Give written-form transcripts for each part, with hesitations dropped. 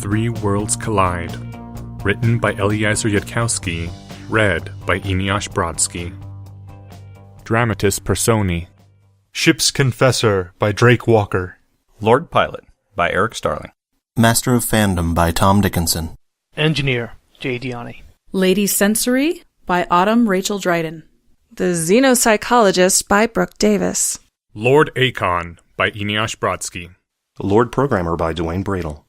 Three Worlds Collide. Written by Eliezer Yudkowsky. Read by Eneasz Brodsky. Dramatis Personae. Ship's Confessor by Drake Walker. Lord Pilot by Eric Starling. Master of Fandom by Tom Dickinson. Engineer, J. Diani. Lady Sensory by Autumn Rachel Dryden. The Xenopsychologist by Brooke Davis. Lord Akon by Eneasz Brodsky. Lord Programmer by Dwayne Bradle.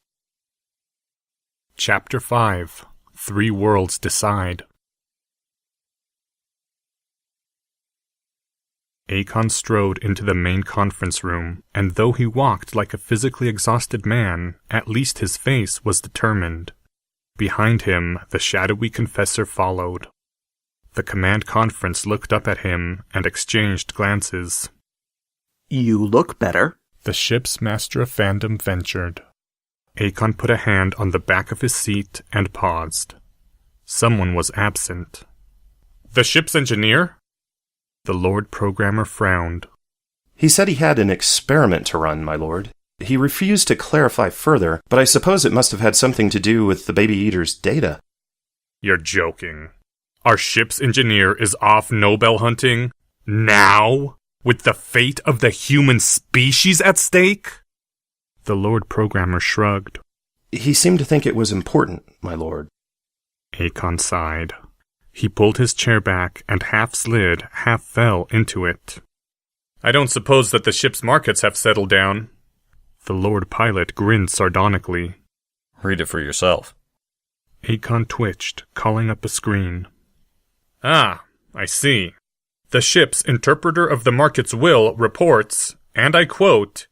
Chapter 5. Three Worlds Decide. Akon strode into the main conference room, and though he walked like a physically exhausted man, at least his face was determined. Behind him, the shadowy confessor followed. The command conference looked up at him and exchanged glances. You look better, The ship's master of fandom ventured. Akon put a hand on the back of his seat and paused. Someone was absent. The ship's engineer? The Lord Programmer frowned. He said he had an experiment to run, my lord. He refused to clarify further, but I suppose it must have had something to do with the Baby Eater's data. You're joking. Our ship's engineer is off Nobel hunting? Now? With the fate of the human species at stake? The Lord Programmer shrugged. He seemed to think it was important, my lord. Akon sighed. He pulled his chair back and half slid, half fell into it. I don't suppose that the ship's markets have settled down. The Lord Pilot grinned sardonically. Read it for yourself. Akon twitched, calling up a screen. Ah, I see. The ship's interpreter of the market's will reports, and I quote,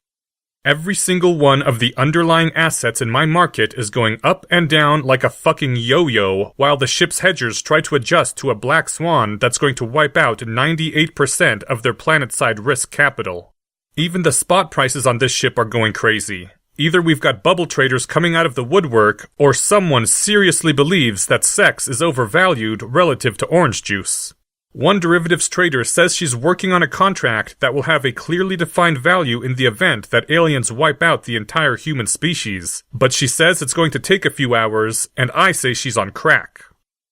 "Every single one of the underlying assets in my market is going up and down like a fucking yo-yo, while the ship's hedgers try to adjust to a black swan that's going to wipe out 98% of their planet-side risk capital. Even the spot prices on this ship are going crazy. Either we've got bubble traders coming out of the woodwork, or someone seriously believes that sex is overvalued relative to orange juice. One derivatives trader says she's working on a contract that will have a clearly defined value in the event that aliens wipe out the entire human species, but she says it's going to take a few hours, and I say she's on crack.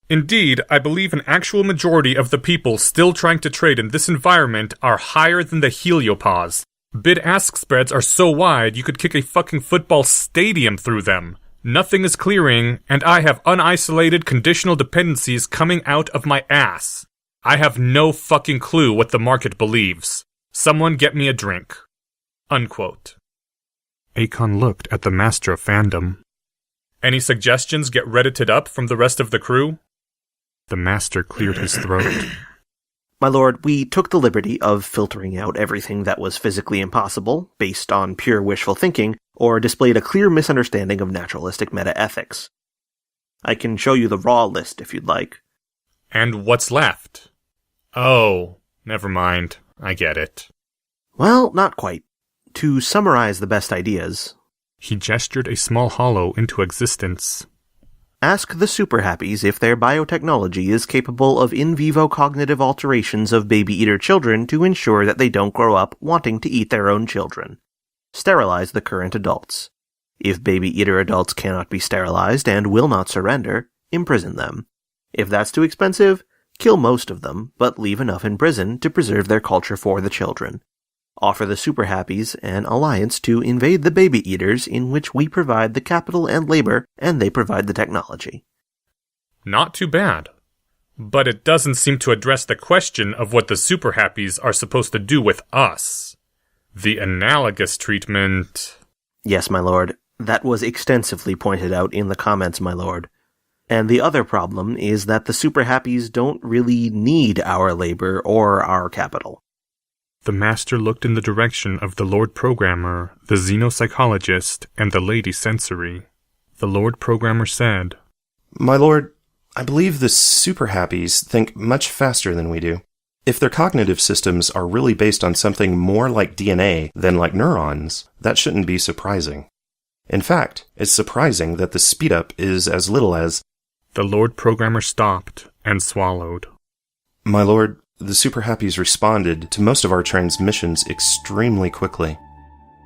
Indeed, I believe an actual majority of the people still trying to trade in this environment are higher than the heliopause. Bid-ask spreads are so wide you could kick a fucking football stadium through them. Nothing is clearing, and I have unisolated conditional dependencies coming out of my ass. I have no fucking clue what the market believes. Someone get me a drink." Unquote. Akon looked at the Master of Fandom. Any suggestions get reddited up from the rest of the crew? The Master cleared his throat. My lord. We took the liberty of filtering out everything that was physically impossible, based on pure wishful thinking, or displayed a clear misunderstanding of naturalistic meta-ethics. I can show you the raw list if you'd like. And what's left? Oh, never mind. I get it. Well, not quite. To summarize the best ideas, He gestured a small hollow into existence. ask the Super Happies if their biotechnology is capable of in vivo cognitive alterations of baby eater children to ensure that they don't grow up wanting to eat their own children. Sterilize the current adults. If baby eater adults cannot be sterilized and will not surrender, imprison them. If that's too expensive, kill most of them, but leave enough in prison to preserve their culture for the children. Offer the Super Happies an alliance to invade the baby eaters in which we provide the capital and labor and they provide the technology. Not too bad. But it doesn't seem to address the question of what the Super Happies are supposed to do with us. The analogous treatment... Yes, my lord. That was extensively pointed out in the comments, my lord. And the other problem is that the Super Happies don't really need our labor or our capital. The Master looked in the direction of the Lord Programmer, the Xenopsychologist, and the Lady Sensory. The Lord Programmer said, My lord, I believe the Super Happies think much faster than we do. If their cognitive systems are really based on something more like DNA than like neurons, that shouldn't be surprising. In fact, it's surprising that the speed-up is as little as... The Lord Programmer stopped and swallowed. My lord, the Super Happies responded to most of our transmissions extremely quickly.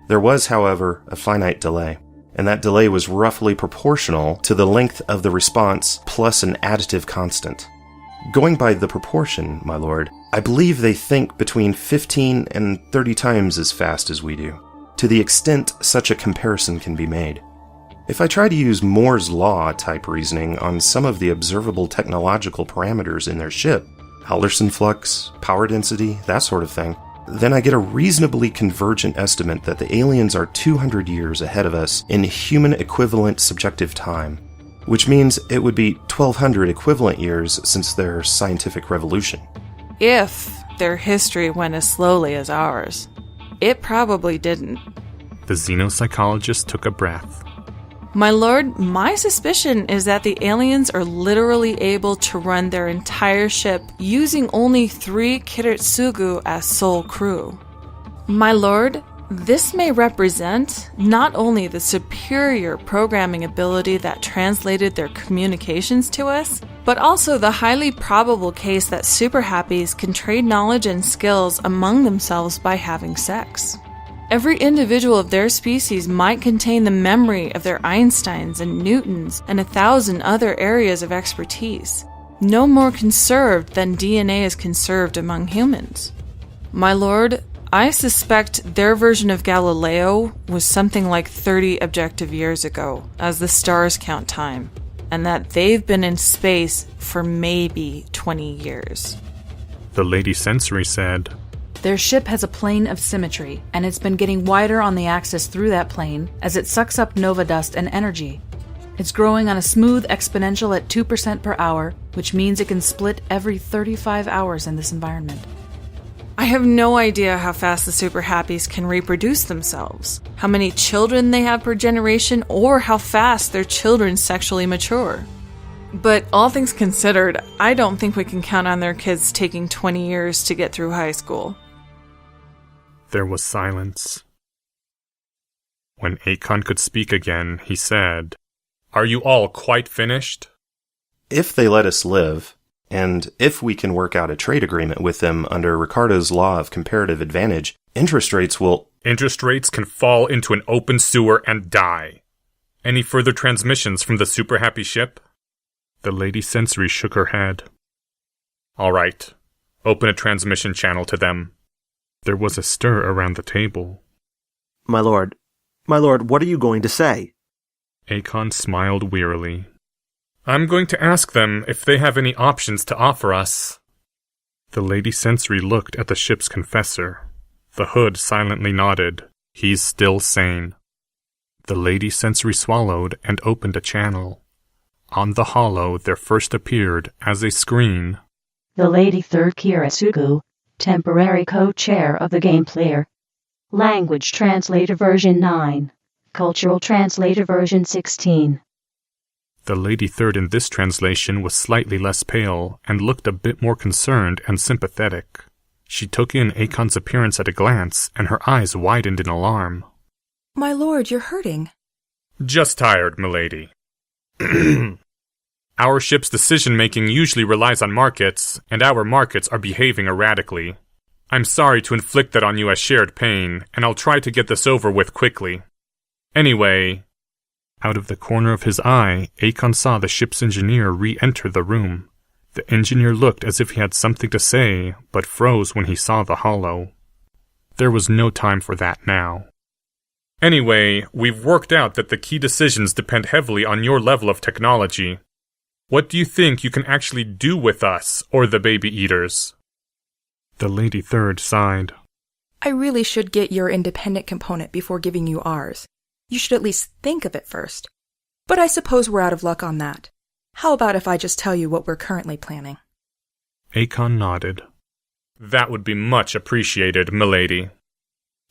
There was, however, a finite delay. and that delay was roughly proportional to the length of the response plus an additive constant. Going by the proportion, my lord, I believe they think between 15 and 30 times as fast as we do, to the extent such a comparison can be made. If I try to use Moore's law type reasoning on some of the observable technological parameters in their ship, Alderson flux, power density, that sort of thing, then I get a reasonably convergent estimate that the aliens are 200 years ahead of us in human equivalent subjective time, which means it would be 1200 equivalent years since their scientific revolution. If their history went as slowly as ours. It probably didn't. The xenopsychologist took a breath. My lord, my suspicion is that the aliens are literally able to run their entire ship using only 3 Kiritsugu as sole crew. My lord, this may represent not only the superior programming ability that translated their communications to us, but also the highly probable case that super happies can trade knowledge and skills among themselves by having sex. Every individual of their species might contain the memory of their Einsteins and Newtons and 1,000 other areas of expertise, no more conserved than DNA is conserved among humans. My lord, I suspect their version of Galileo was something like 30 objective years ago, as the stars count time, and that they've been in space for maybe 20 years. The Lady Sensory said, Their ship has a plane of symmetry, and it's been getting wider on the axis through that plane as it sucks up nova dust and energy. It's growing on a smooth exponential at 2% per hour, which means it can split every 35 hours in this environment. I have no idea how fast the super happies can reproduce themselves, how many children they have per generation, or how fast their children sexually mature. But all things considered, I don't think we can count on their kids taking 20 years to get through high school. There was silence. When Akon could speak again, he said, "Are you all quite finished?" If they let us live, and if we can work out a trade agreement with them under Ricardo's law of comparative advantage, interest rates will... Interest rates can fall into an open sewer and die. Any further transmissions from the super happy ship? The Lady Sensory shook her head. All right. Open a transmission channel to them. There was a stir around the table. My lord, what are you going to say? Akon smiled wearily. I'm going to ask them if they have any options to offer us. The Lady Sensory looked at the ship's confessor. The hood silently nodded. He's still sane. The Lady Sensory swallowed and opened a channel. On the hollow there first appeared, as a screen, the Lady Third Kiritsugu, temporary co-chair of the game player. Language Translator version 9. Cultural Translator version 16. The Lady Third in this translation was slightly less pale and looked a bit more concerned and sympathetic. She took in Akon's appearance at a glance, and her eyes widened in alarm. My lord, you're hurting. Just tired, milady. Our ship's decision-making usually relies on markets, and our markets are behaving erratically. I'm sorry to inflict that on you as shared pain, and I'll try to get this over with quickly. Anyway... Out of the corner of his eye, Akon saw the ship's engineer re-enter the room. The engineer looked as if he had something to say, but froze when he saw the hollow. There was no time for that now. Anyway, we've worked out that the key decisions depend heavily on your level of technology. What do you think you can actually do with us, or the baby eaters? The Lady Third sighed. I really should get your independent component before giving you ours. You should at least think of it first. But I suppose we're out of luck on that. How about if I just tell you what we're currently planning? Akon nodded. That would be much appreciated, milady.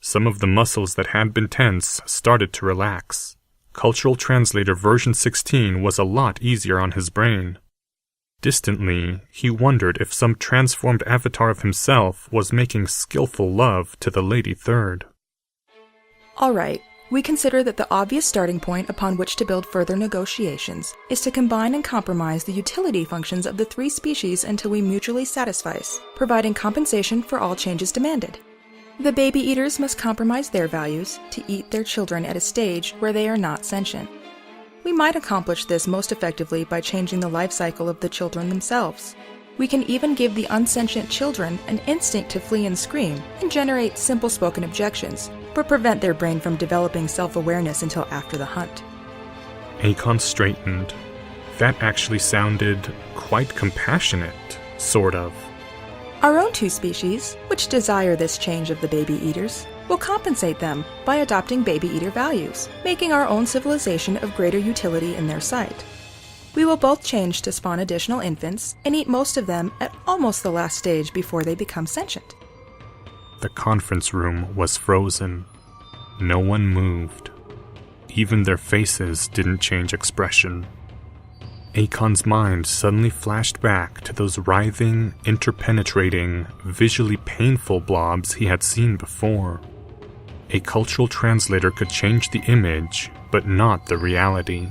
Some of the muscles that had been tense started to relax. Cultural Translator version 16 was a lot easier on his brain. Distantly, he wondered if some transformed avatar of himself was making skillful love to the Lady Third. All right. We consider that the obvious starting point upon which to build further negotiations is to combine and compromise the utility functions of the 3 species until we mutually satisfy, providing compensation for all changes demanded. The baby eaters must compromise their values to eat their children at a stage where they are not sentient. We might accomplish this most effectively by changing the life cycle of the children themselves. We can even give the unsentient children an instinct to flee and scream and generate simple spoken objections, but prevent their brain from developing self-awareness until after the hunt. Akon straightened. That actually sounded quite compassionate, sort of. Our own two species, which desire this change of the baby eaters, will compensate them by adopting baby eater values, making our own civilization of greater utility in their sight. We will both change to spawn additional infants and eat most of them at almost the last stage before they become sentient. The conference room was frozen. No one moved. Even their faces didn't change expression. Akon's mind suddenly flashed back to those writhing, interpenetrating, visually painful blobs he had seen before. A cultural translator could change the image, but not the reality.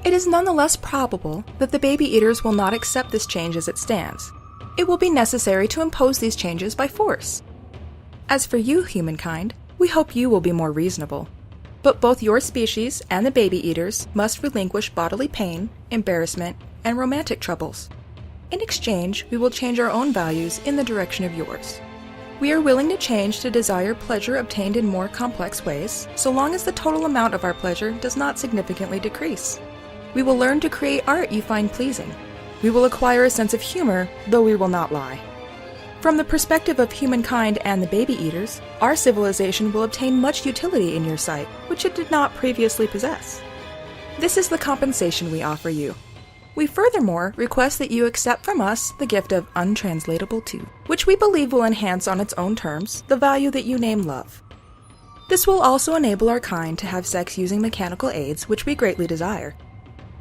It is nonetheless probable that the baby eaters will not accept this change as it stands. It will be necessary to impose these changes by force. As for you, humankind, we hope you will be more reasonable. But both your species and the baby eaters must relinquish bodily pain, embarrassment, and romantic troubles. In exchange, we will change our own values in the direction of yours. We are willing to change to desire pleasure obtained in more complex ways, so long as the total amount of our pleasure does not significantly decrease. We will learn to create art you find pleasing. We will acquire a sense of humor, though we will not lie. From the perspective of humankind and the baby eaters, our civilization will obtain much utility in your sight, which it did not previously possess. This is the compensation we offer you. We furthermore request that you accept from us the gift of untranslatable too, which we believe will enhance on its own terms the value that you name love. This will also enable our kind to have sex using mechanical aids, which we greatly desire.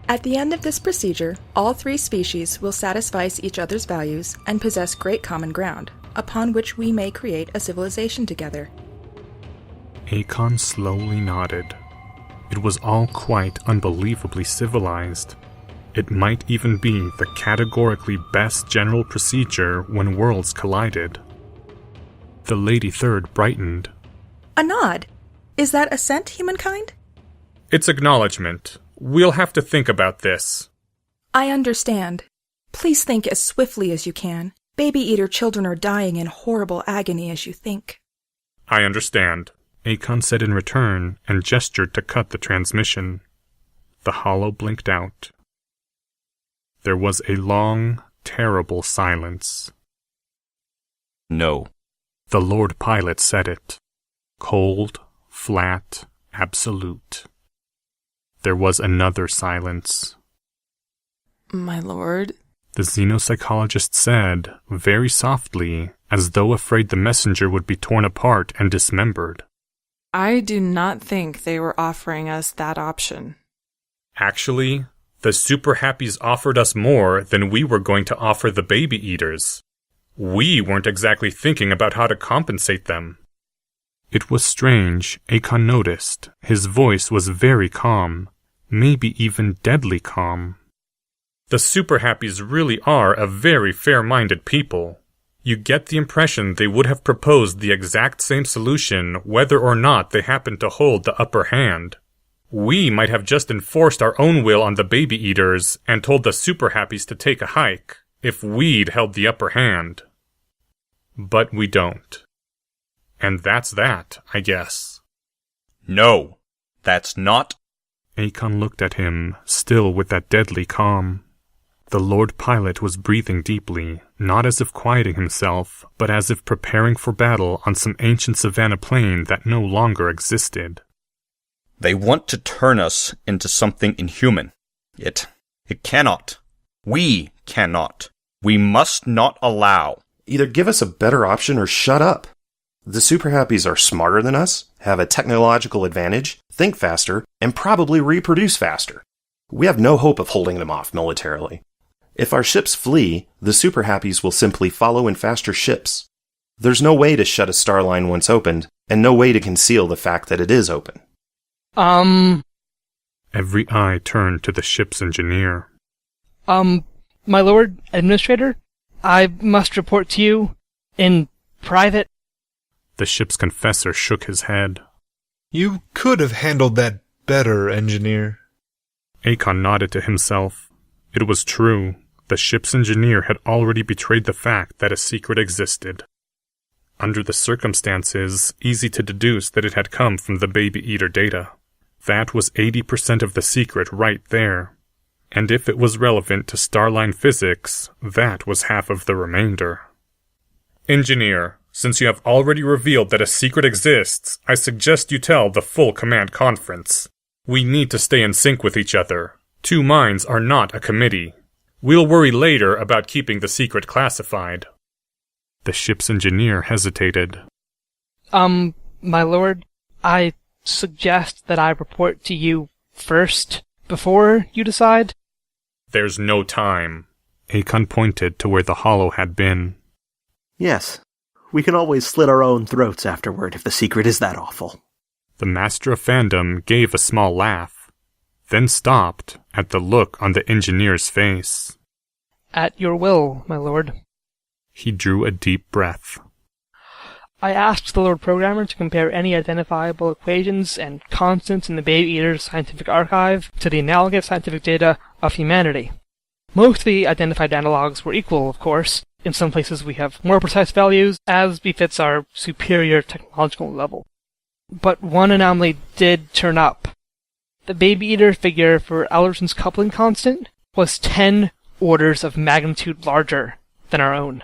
At the end of this procedure, all three species will satisfy each other's values and possess great common ground, upon which we may create a civilization together. Akon slowly nodded. It was all quite unbelievably civilized. It might even be the categorically best general procedure when worlds collided. The Lady Third brightened. A nod. Is that assent, humankind? It's acknowledgement. We'll have to think about this. I understand. Please think as swiftly as you can. Baby eater children are dying in horrible agony as you think. I understand, Akon said in return and gestured to cut the transmission. The holo blinked out. There was a long, terrible silence. No. The Lord Pilot said it. Cold, flat, absolute. There was another silence. My lord? The xenopsychologist said, very softly, as though afraid the messenger would be torn apart and dismembered. I do not think they were offering us that option. Actually, the Super Happies offered us more than we were going to offer the baby eaters. We weren't exactly thinking about how to compensate them. It was strange, Akon noticed. His voice was very calm, maybe even deadly calm. The Super Happies really are a very fair-minded people. You get the impression they would have proposed the exact same solution whether or not they happened to hold the upper hand. We might have just enforced our own will on the baby eaters and told the Super Happies to take a hike if we'd held the upper hand. But we don't. And that's that, I guess. No, that's not. Akon looked at him, still with that deadly calm. The Lord Pilot was breathing deeply, not as if quieting himself, but as if preparing for battle on some ancient savanna plain that no longer existed. They want to turn us into something inhuman. It cannot. We cannot. We must not allow. Either give us a better option or shut up. The Super Happies are smarter than us, have a technological advantage, think faster, and probably reproduce faster. We have no hope of holding them off militarily. If our ships flee, the Super Happies will simply follow in faster ships. There's no way to shut a star line once opened, and no way to conceal the fact that it is open. Every eye turned to the ship's engineer. My Lord Administrator, I must report to you in private. The ship's confessor shook his head. You could have handled that better, engineer. Akon nodded to himself. It was true. The ship's engineer had already betrayed the fact that a secret existed. Under the circumstances, easy to deduce that it had come from the Baby Eater data. That was 80% of the secret right there. And if it was relevant to Starline physics, that was half of the remainder. Engineer, since you have already revealed that a secret exists, I suggest you tell the full command conference. We need to stay in sync with each other. Two minds are not a committee. We'll worry later about keeping the secret classified. The ship's engineer hesitated. My lord, I suggest that I report to you first, before you decide. There's no time. Akon pointed to where the hollow had been. Yes, we can always slit our own throats afterward if the secret is that awful. The Master of Fandom gave a small laugh, then stopped at the look on the engineer's face. At your will, my lord. He drew a deep breath. I asked the Lord Programmer to compare any identifiable equations and constants in the Baby Eater's scientific archive to the analogous scientific data of humanity. Most of the identified analogs were equal, of course. In some places we have more precise values, as befits our superior technological level. But one anomaly did turn up. The Baby Eater figure for Alderson's coupling constant was 10 orders of magnitude larger than our own.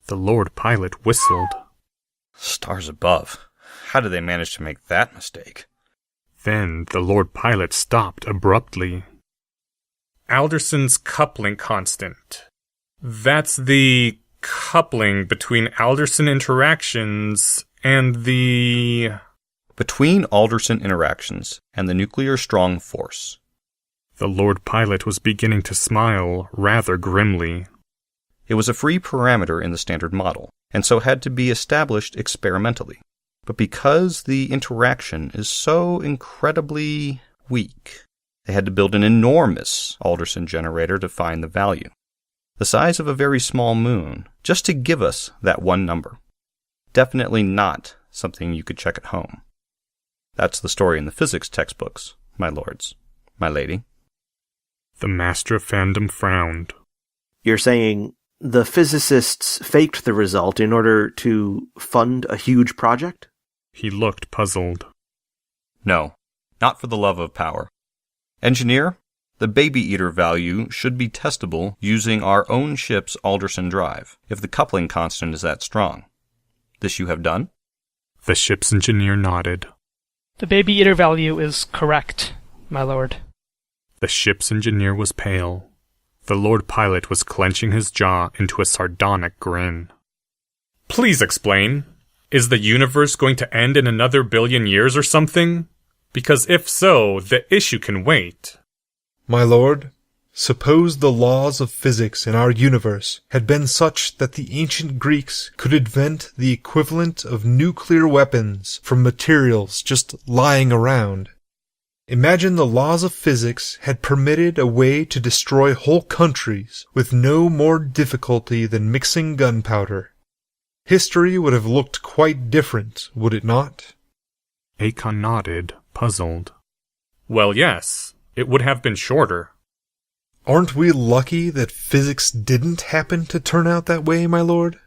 The Lord Pilot whistled. Stars above. How did they manage to make that mistake? Then the Lord Pilot stopped abruptly. Alderson's coupling constant. That's the coupling between Alderson interactions and the... Between Alderson interactions and the nuclear strong force. The Lord Pilot was beginning to smile rather grimly. It was a free parameter in the standard model, and so had to be established experimentally. But because the interaction is so incredibly weak, they had to build an enormous Alderson generator to find the value. The size of a very small moon, just to give us that one number. Definitely not something you could check at home. That's the story in the physics textbooks, my lords, my lady. The Master of Fandom frowned. You're saying the physicists faked the result in order to fund a huge project? He looked puzzled. No, not for the love of power. Engineer, the Baby Eater value should be testable using our own ship's Alderson drive, if the coupling constant is that strong. This you have done? The ship's engineer nodded. The Baby Eater value is correct, my lord. The ship's engineer was pale. The Lord Pilot was clenching his jaw into a sardonic grin. Please explain. Is the universe going to end in another billion years or something? Because if so, the issue can wait. My lord, suppose the laws of physics in our universe had been such that the ancient Greeks could invent the equivalent of nuclear weapons from materials just lying around. Imagine the laws of physics had permitted a way to destroy whole countries with no more difficulty than mixing gunpowder. History would have looked quite different, would it not? Akon nodded, puzzled. Well, yes. It would have been shorter. Aren't we lucky that physics didn't happen to turn out that way, my lord?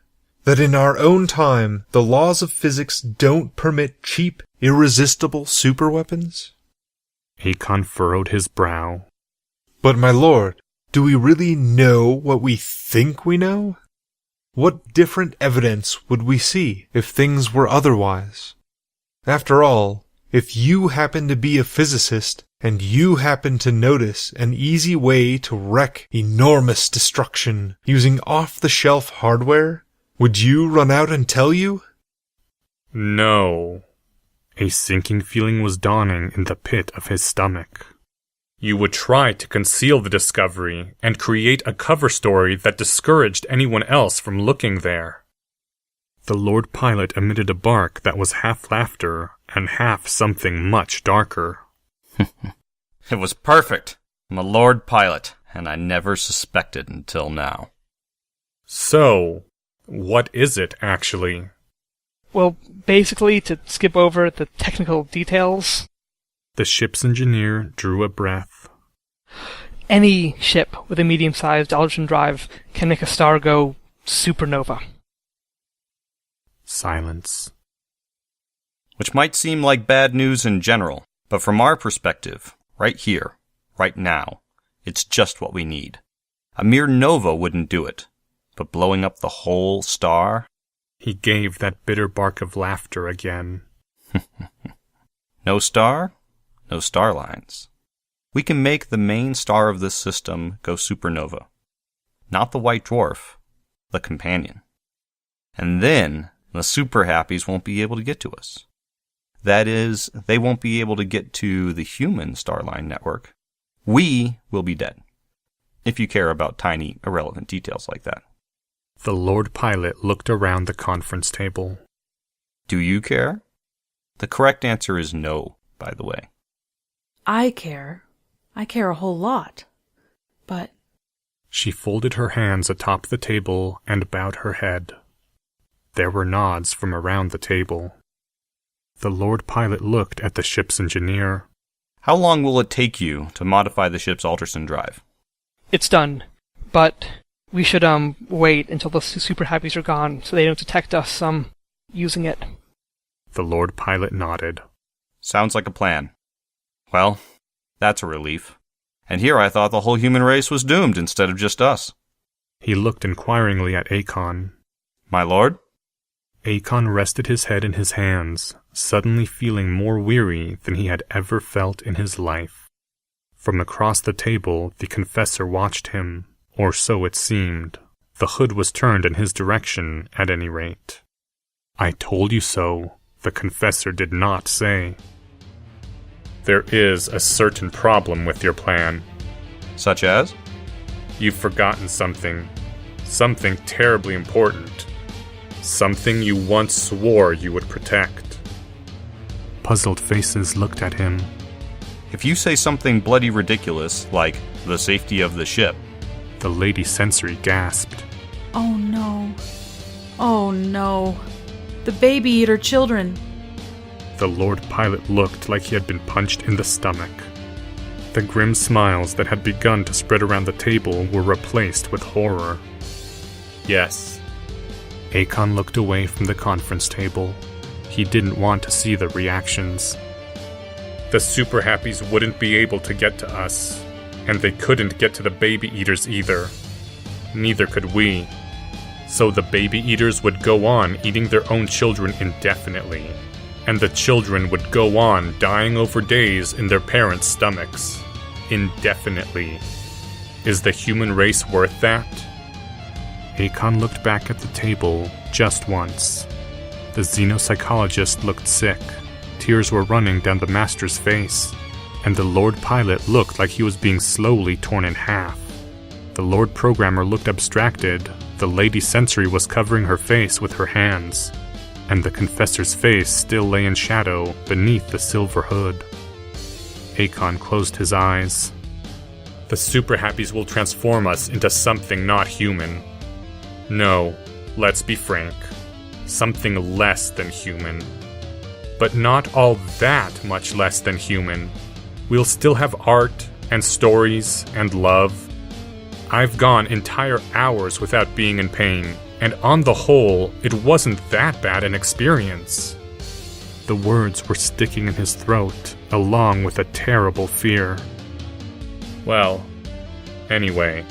That in our own time, the laws of physics don't permit cheap, irresistible superweapons? Akon furrowed his brow. But my lord, do we really know what we think we know? What different evidence would we see if things were otherwise? After all, if you happen to be a physicist, and you happen to notice an easy way to wreak enormous destruction using off-the-shelf hardware, would you run out and tell you? No. A sinking feeling was dawning in the pit of his stomach. You would try to conceal the discovery and create a cover story that discouraged anyone else from looking there. The Lord Pilot emitted a bark that was half laughter and half something much darker. It was perfect. I'm a Lord Pilot, and I never suspected until now. So, what is it, actually? Well, basically, to skip over the technical details. The ship's engineer drew a breath. Any ship with a medium-sized ultron drive can make a star go supernova. Silence. Which might seem like bad news in general, but from our perspective, right here, right now, it's just what we need. A mere nova wouldn't do it, but blowing up the whole star? He gave that bitter bark of laughter again. No star, no star lines. We can make the main star of this system go supernova. Not the white dwarf, the companion. And then the super happies won't be able to get to us. That is, they won't be able to get to the human starline network. We will be dead. If you care about tiny, irrelevant details like that. The Lord Pilot looked around the conference table. Do you care? The correct answer is no, by the way. I care. I care a whole lot. But... She folded her hands atop the table and bowed her head. There were nods from around the table. The Lord Pilot looked at the ship's engineer. How long will it take you to modify the ship's ultrason drive? It's done, but we should wait until the super happies are gone so they don't detect us using it. The Lord Pilot nodded. Sounds like a plan. Well, that's a relief. And here I thought the whole human race was doomed instead of just us. He looked inquiringly at Akon. My lord? Akon rested his head in his hands, suddenly feeling more weary than he had ever felt in his life. From across the table, the confessor watched him, or so it seemed. The hood was turned in his direction, at any rate. I told you so, the confessor did not say. There is a certain problem with your plan. Such as? You've forgotten something. Something terribly important. Something you once swore you would protect. Puzzled faces looked at him. If you say something bloody ridiculous, like the safety of the ship... The Lady Sensory gasped. Oh no. Oh no. The baby eater children. The Lord Pilot looked like he had been punched in the stomach. The grim smiles that had begun to spread around the table were replaced with horror. Yes. Akon looked away from the conference table. He didn't want to see the reactions. The super happies wouldn't be able to get to us, and they couldn't get to the baby eaters either. Neither could we. So the baby eaters would go on eating their own children indefinitely, and the children would go on dying over days in their parents' stomachs, indefinitely. Is the human race worth that? Akon looked back at the table just once. The xenopsychologist looked sick. Tears were running down the master's face, and the Lord Pilot looked like he was being slowly torn in half. The Lord Programmer looked abstracted. The Lady Sensory was covering her face with her hands, and the Confessor's face still lay in shadow beneath the silver hood. Akon closed his eyes. The super happies will transform us into something not human. No, let's be frank. Something less than human. But not all that much less than human. We'll still have art and stories and love. I've gone entire hours without being in pain, and on the whole, it wasn't that bad an experience. The words were sticking in his throat, along with a terrible fear. Well, anyway,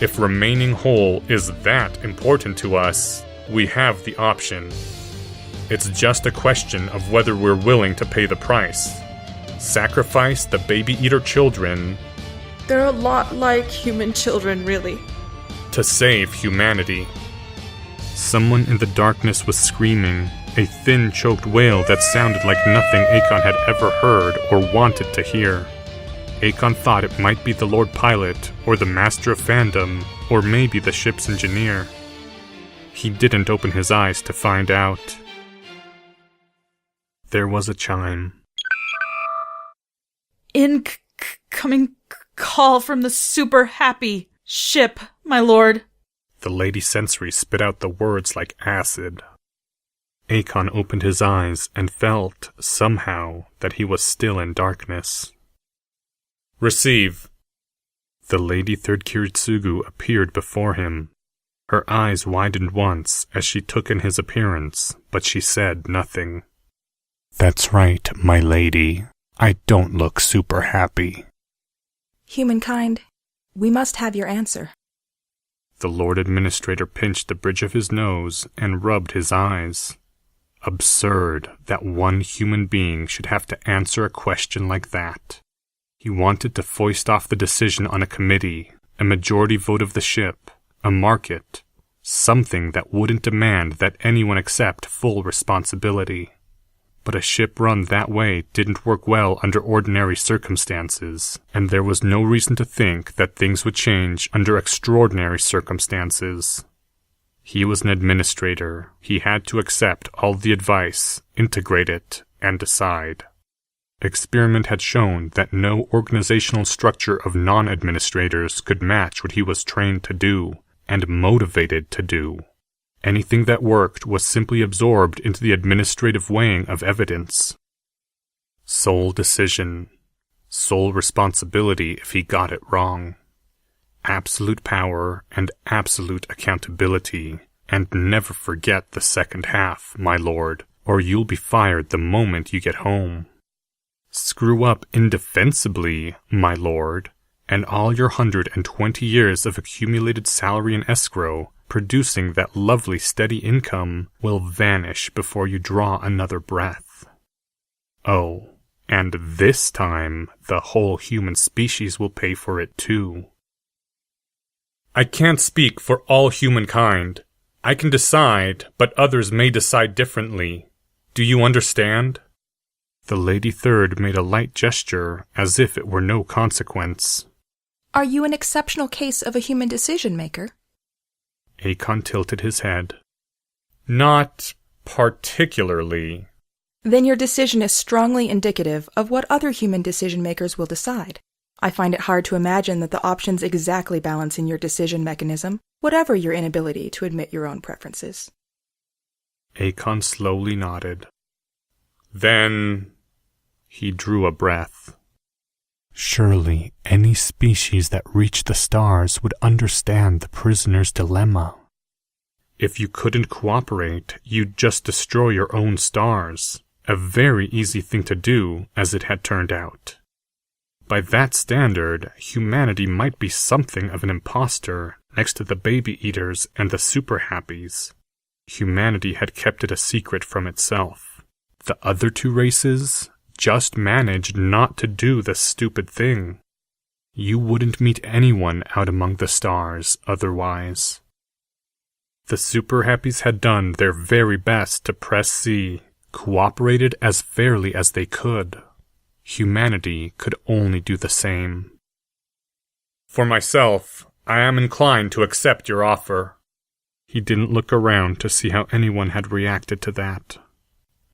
if remaining whole is that important to us, we have the option. It's just a question of whether we're willing to pay the price. Sacrifice the baby-eater children... They're a lot like human children, really. ...to save humanity. Someone in the darkness was screaming, a thin, choked wail that sounded like nothing Akon had ever heard or wanted to hear. Akon thought it might be the Lord Pilot, or the Master of Fandom, or maybe the ship's engineer. He didn't open his eyes to find out. There was a chime. Incoming call from the super happy ship, my lord. The Lady Sensory spit out the words like acid. Akon opened his eyes and felt, somehow, that he was still in darkness. "Receive." The Lady Third Kiritsugu appeared before him. Her eyes widened once as she took in his appearance, but she said nothing. "That's right, my lady. I don't look super happy." Humankind, we must have your answer. The Lord Administrator pinched the bridge of his nose and rubbed his eyes. Absurd that one human being should have to answer a question like that. He wanted to foist off the decision on a committee, a majority vote of the ship, a market, something that wouldn't demand that anyone accept full responsibility. But a ship run that way didn't work well under ordinary circumstances, and there was no reason to think that things would change under extraordinary circumstances. He was an administrator. He had to accept all the advice, integrate it, and decide. Experiment had shown that no organizational structure of non-administrators could match what he was trained to do, and motivated to do. Anything that worked was simply absorbed into the administrative weighing of evidence. Sole decision. Sole responsibility if he got it wrong. Absolute power and absolute accountability. And never forget the second half, my lord, or you'll be fired the moment you get home. Screw up indefensibly, my lord, and all your 120 years of accumulated salary and escrow, producing that lovely steady income, will vanish before you draw another breath. Oh, and this time the whole human species will pay for it too. I can't speak for all humankind. I can decide, but others may decide differently. Do you understand? The Lady Third made a light gesture as if it were no consequence. Are you an exceptional case of a human decision-maker? Akon tilted his head. Not particularly. Then your decision is strongly indicative of what other human decision-makers will decide. I find it hard to imagine that the options exactly balance in your decision mechanism, whatever your inability to admit your own preferences. Akon slowly nodded. Then he drew a breath. Surely any species that reached the stars would understand the prisoner's dilemma. If you couldn't cooperate, you'd just destroy your own stars. A very easy thing to do, as it had turned out. By that standard, humanity might be something of an imposter next to the baby eaters and the super happies. Humanity had kept it a secret from itself. The other two races just managed not to do the stupid thing. You wouldn't meet anyone out among the stars otherwise. The super happies had done their very best to press C, cooperated as fairly as they could. Humanity could only do the same. For myself, I am inclined to accept your offer. He didn't look around to see how anyone had reacted to that.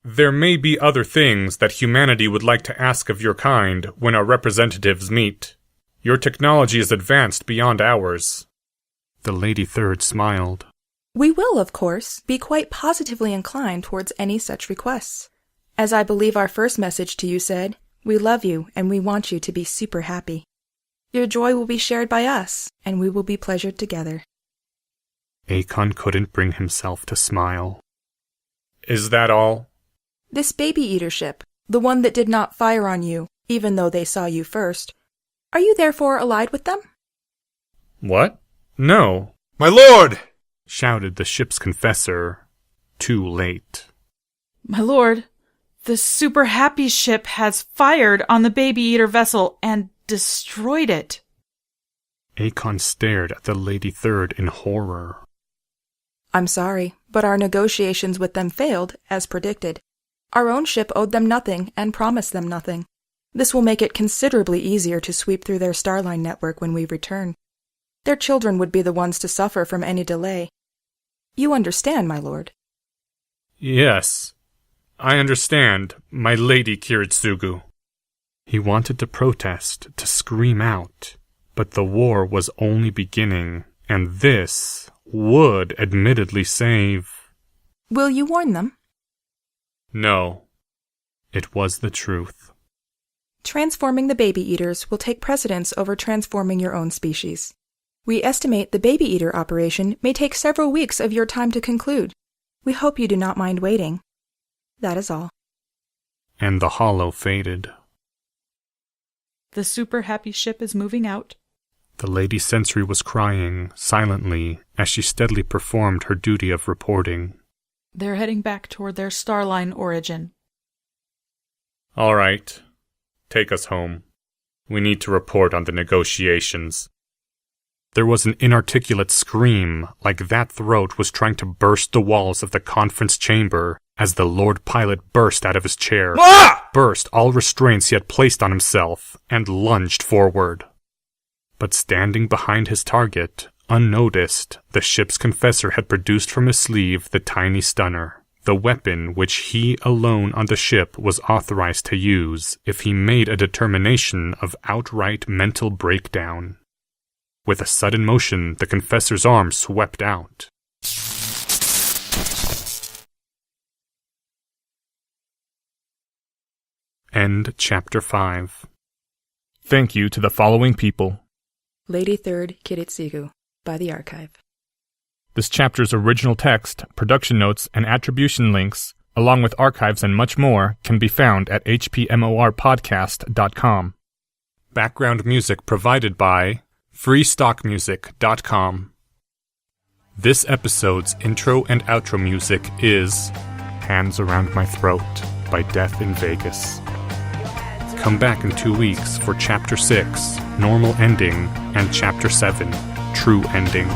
There may be other things that humanity would like to ask of your kind when our representatives meet. Your technology is advanced beyond ours. The Lady Third smiled. We will, of course, be quite positively inclined towards any such requests. As I believe our first message to you said, we love you and we want you to be super happy. Your joy will be shared by us, and we will be pleasured together. Akon couldn't bring himself to smile. Is that all? This baby eater ship, the one that did not fire on you, even though they saw you first, are you therefore allied with them? What? No. My lord! Shouted the ship's confessor, too late. My lord, the Super Happy ship has fired on the Baby Eater vessel and destroyed it. Akon stared at the Lady Third in horror. I'm sorry, but our negotiations with them failed, as predicted. Our own ship owed them nothing and promised them nothing. This will make it considerably easier to sweep through their Starline network when we return. Their children would be the ones to suffer from any delay. You understand, my lord? Yes, I understand, my Lady Kiritsugu. He wanted to protest, to scream out, but the war was only beginning, and this would admittedly save. Will you warn them? No, it was the truth. Transforming the baby eaters will take precedence over transforming your own species. We estimate the baby eater operation may take several weeks of your time to conclude. We hope you do not mind waiting. That is all. And the hollow faded. The super happy ship is moving out. The Lady Sentry was crying, silently, as she steadily performed her duty of reporting. They're heading back toward their starline origin. All right. Take us home. We need to report on the negotiations. There was an inarticulate scream, like that throat was trying to burst the walls of the conference chamber, as the Lord Pilot burst out of his chair, burst all restraints he had placed on himself, and lunged forward. But standing behind his target, unnoticed, the ship's confessor had produced from his sleeve the tiny stunner, the weapon which he alone on the ship was authorized to use if he made a determination of outright mental breakdown. With a sudden motion, the confessor's arm swept out. End Chapter 5. Thank you to the following people. Lady Third Kiritsugu, by the Archive. This chapter's original text, production notes, and attribution links, along with archives and much more, can be found at hpmorpodcast.com. Background music provided by freestockmusic.com. This episode's intro and outro music is Hands Around My Throat by Death in Vegas. Come back in 2 weeks for Chapter 6, Normal Ending, and Chapter 7, True Ending.